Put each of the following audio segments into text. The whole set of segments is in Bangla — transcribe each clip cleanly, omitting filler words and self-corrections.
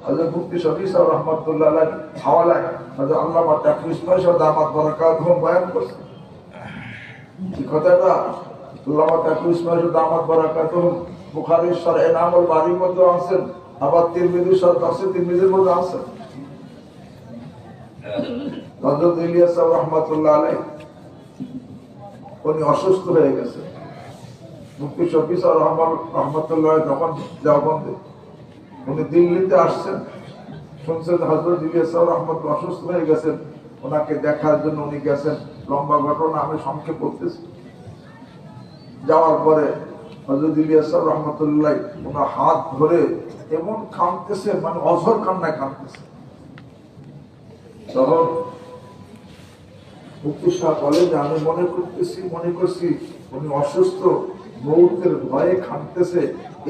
হযরত মুফতি শফি সাহেব রাহমাতুল্লাহ আলাইহি হাওয়ালায় হযরত আল্লামা তাকি ইসমাইল সাহেব দামাত বারাকাতুহু বয়ান করছেন। এই কথাটা আল্লামা তাকি ইসমাইল সাহেব দামাত বারাকাতুহু বুখারীর শরহ নামুল বারীর মধ্যে আছেন, আবার তিরমিজির শরহ তাফসীর তিরমিজির মধ্যে আছেন। হযরত ইলিয়াস সাহেব রাহমাতুল্লাহ আলাইহি উনি অসুস্থ হয়ে গেছে। মুফতি শফি সাহেব রাহমাতুল্লাহ যখন দেওবন্দে উনি দিল্লিতে আসছেন, শুনছেন হযরত ইলিয়াস সাহেব রাহমাতুল্লাহ অসুস্থ হয়ে গেছেন, ওনাকে দেখার জন্য উনি গেছেন। লম্বা ঘটনা আমি সংক্ষেপ করতেছি। যাওয়ার পরে হযরত ইলিয়াস সাহেব রাহমাতুল্লাহ ওনার হাত ধরে এমন কাঁদতেছে, মানে অঝর কান্নায় কাঁদতেছে। তখন মুফতি সাহেব বলে যে আমি মনে করছি উনি অসুস্থ, মৌতের ভয়ে কাঁদতেছে,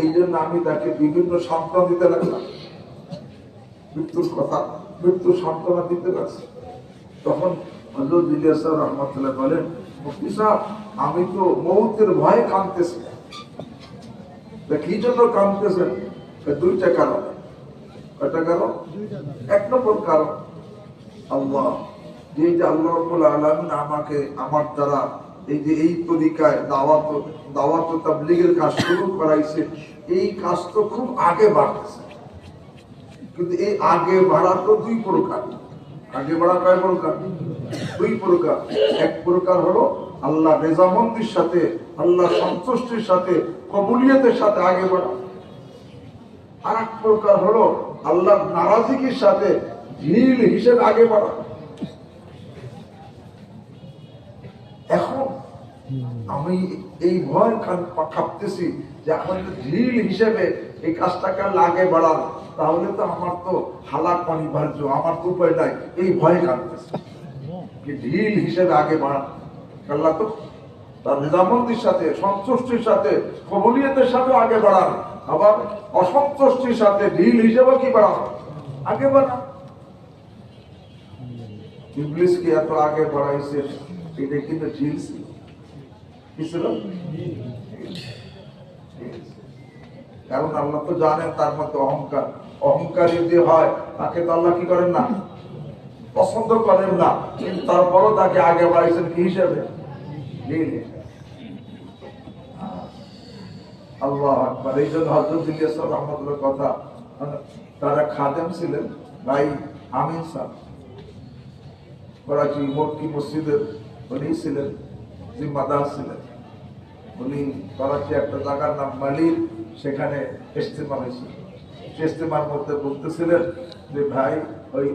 এই জন্য আমি তাকে বিভিন্ন সান্ত্বনা দিতে লাগলাম, মৃত্যুর কথা, মৃত্যুর সান্ত্বনা দিতে লাগছে। তখন হযরত ইলিয়াস সাহেব রাহমাতুল্লাহ বলেন, মুফতি সাহেব আমি তো মৌতের ভয়ে কাঁদতেছি। কি জন্য কাঁদতেছেন? দুইটা কারণ। কয়টা কারণ? এক নম্বর কারণ আল্লাহ, যে আল্লাহ রাব্বুল আলামিন আমাকে আমার দ্বারা এই যে এই তরিকায় দাওয়াত তাবলীগের কাজ শুরু করাইছে, এই কাজ তো খুব আগে বাড়তেছে। কিন্তু এই আগে বাড়া তো দুই প্রকার। আগে বাড়া কয় প্রকার? দুই প্রকার। এক প্রকার হলো আল্লাহ রেজামন্দির সাথে, আল্লাহ সন্তুষ্টির সাথে, কবুলিয়তের সাথে আগে বাড়া। আর এক প্রকার হলো আল্লাহ নারাজিগির সাথে ঢিল হিসেবে আগে বাড়া। এখন আমি এই ভয় ভাবতেছি যে এখন ঢিল হিসেবে এই কাজটাকে লাগে বাড়ান, তাহলে তো আমার তো হালাক অনিবার্য, আমার তো উপায় নাই। এই ভয় কাঁদতেছে ঢিল হিসেবে আগে বাড়ান। আল্লাহ তো তার নিজামন্দির সাথে, সন্তুষ্টির সাথে, কবুলিয়তের সাথে আগে বাড়ান, আবার অসন্তুষ্টির সাথে ঢিল হিসেবে কি বাড়ান? আগে বাড়ান। ইবলিসকে এত আগে বাড়াইছে, এটা কিন্তু ঢিল ছিল। কি ছিল? কারণ আল্লাহ তো জানেন তার মধ্যে অহংকার। অহংকার যদি হয় তাকে তো আল্লাহ কি করেন না? পছন্দ করেন না। কিন্তু তারপরও তাকে আগে বাড়াইছেন কি হিসেবে? আল্লাহ আকবার। এই জন্য হযরত ইলিয়াস সাহেব রাহমাতুল্লাহ কথা, তারা খাদেম ছিলেন ভাই আমিন সাহেব, করাচি মক্কি মসজিদের উনি ছিলেন, জিম্মাদার ছিলেন। উনি করাচি একটা জায়গার নাম মালির, সেখানে ইজতেমা হয়েছিল। ইজতেমার মধ্যে বলতেছিলেন যে ভাই ওই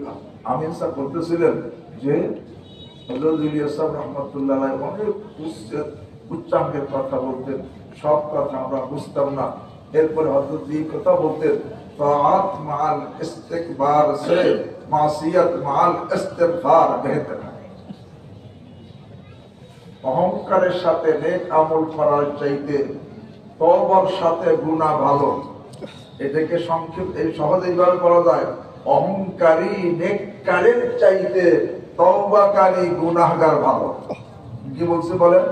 আমিন সাহেব বলতেছিলেন যে হযরত ইলিয়াস সাহেব রাহমাতুল্লাহ আলাইহি অনেক উচ্চাঙ্গের কথা বলতেন, সব কথা আমরা বুঝতাম না। এরপরে হযরত এই কথা বলতেন, তাআত মাআল ইস্তিকবার সে মাসিয়াত মাআল ইস্তিগফার বেহতর। অহংকারের সাথে নেক আমল করার চাইতে তওবার সাথে গুনাহ ভালো। এটাকে সংক্ষিপ্ত এই সহজেইভাবে বলা যায়, অহংকারী নেককারের চাইতে তওবাকারী গুনাহগার ভালো। কি বলছে বলেন?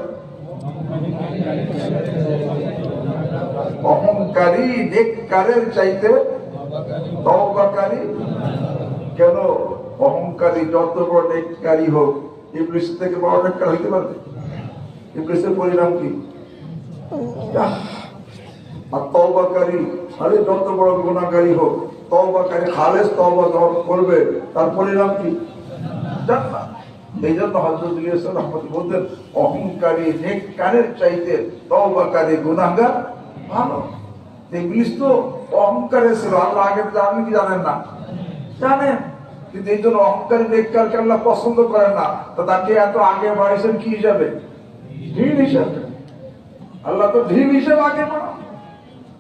অহংকারী নেককারের চাইতে তওবাকারী। কেন? অহংকারী যত বড় নেককারী হোক, ইবলিস থেকে বড় নেককার হইতে পারবে? ইবলিসের পরিণাম কি? আর তওবাকারী, আরে যত বড় গুনাহগারী হোক, তওবাকারী খালেস তওবা যখন করবে তার পরিণাম কি? জান্নাত। এই জন্য হযরত ইলিয়াস রাহমাতুল্লাহ বলতেন, অহংকারী নেককারের চাইতে তওবাকারী গুনাহগার ভালো। ইবলিস তো অহংকারে ছিল, আল্লাহ আগে জানেন কি জানেন না? জানেন। কিন্তু এই জন্য অহংকারী নেককারকে আল্লাহ পছন্দ করেন না, তো তাকে এত আগে বাড়াইছেন কি হিসাবে? ঢিল হিসাবে। আল্লাহ তো ঢিল হিসাবে আগে বাড়ান।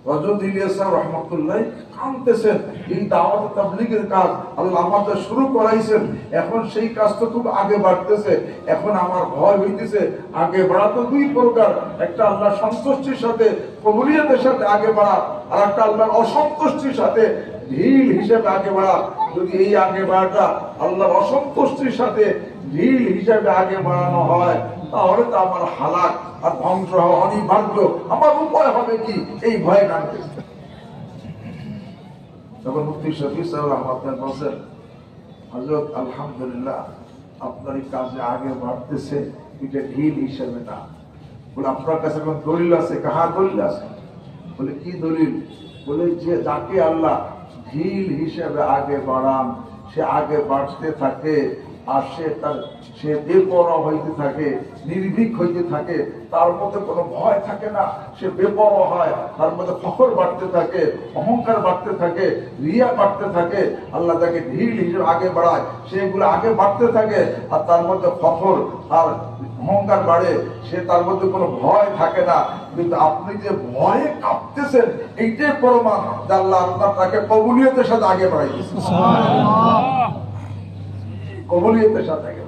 হযরত ইলিয়াস সাহেব রাহমাতুল্লাহ কাঁদতেছেন, এই দাওয়াত তাবলীগের কাজ আল্লাহ আমাদের শুরু করাইছেন, এখন সেই কাজ তো খুব আগে বাড়তেছে। এখন আমার ভয় হইতেছে, আগে বাড়া তো দুই প্রকার, একটা আল্লাহ সন্তুষ্টির সাথে কবুলিয়তের সাথে আগে বাড়া, আর একটা আল্লাহর অসন্তুষ্টির সাথে ঢিল হিসেবে আগে বাড়া। যদি এই আগে বাড়াটা আল্লাহর অসন্তুষ্টির সাথে ঢিল হিসেবে আগে বাড়ানো হয়, তাহলে তো আমার হালাক আর ধ্বংস হওয়া অনিবার্য। আমার উপায় হবে কি? এই ভয় কাঁদতেছে। তখন মুফতি শফি সাহেব রহমাতুল্লাহ বলছেন, হযরত আলহামদুলিল্লাহ আপনার এই কাজে আগে বাড়তেছে, এটা ঢিল হিসেবে না। বলে আপনার কাছে এখন দলিল আছে? কাহা দলিল আছে? বলে কি দলিল? বলে যে যাকে আল্লাহ ঢিল হিসেবে আগে বাড়ান সে আগে বাড়তে থাকে, আর সে বেপরোয়া হইতে থাকে, নির্ভীক হইতে থাকে, তার মধ্যে কোনো ভয় থাকে না, সে বেপরোয়া হয়, তার মধ্যে ফখর বাড়তে থাকে, অহংকার বাড়তে থাকে, রিয়া বাড়তে থাকে। আল্লাহ তাকে ঢিল হিসেবে আগে বাড়ায়, সেগুলো আগে বাড়তে থাকে, আর তার মধ্যে ফখর আর অহংকার বাড়ে, সে তার মধ্যে কোনো ভয় থাকে না। কিন্তু আপনি যে ভয়ে কাঁপতেছেন, এইটাই প্রমাণ যে আল্লাহ আপনার তাকে কবুলিয়তের সাথে আগে বাড়াইতেছে, কবুলিয়তের সাথে আগে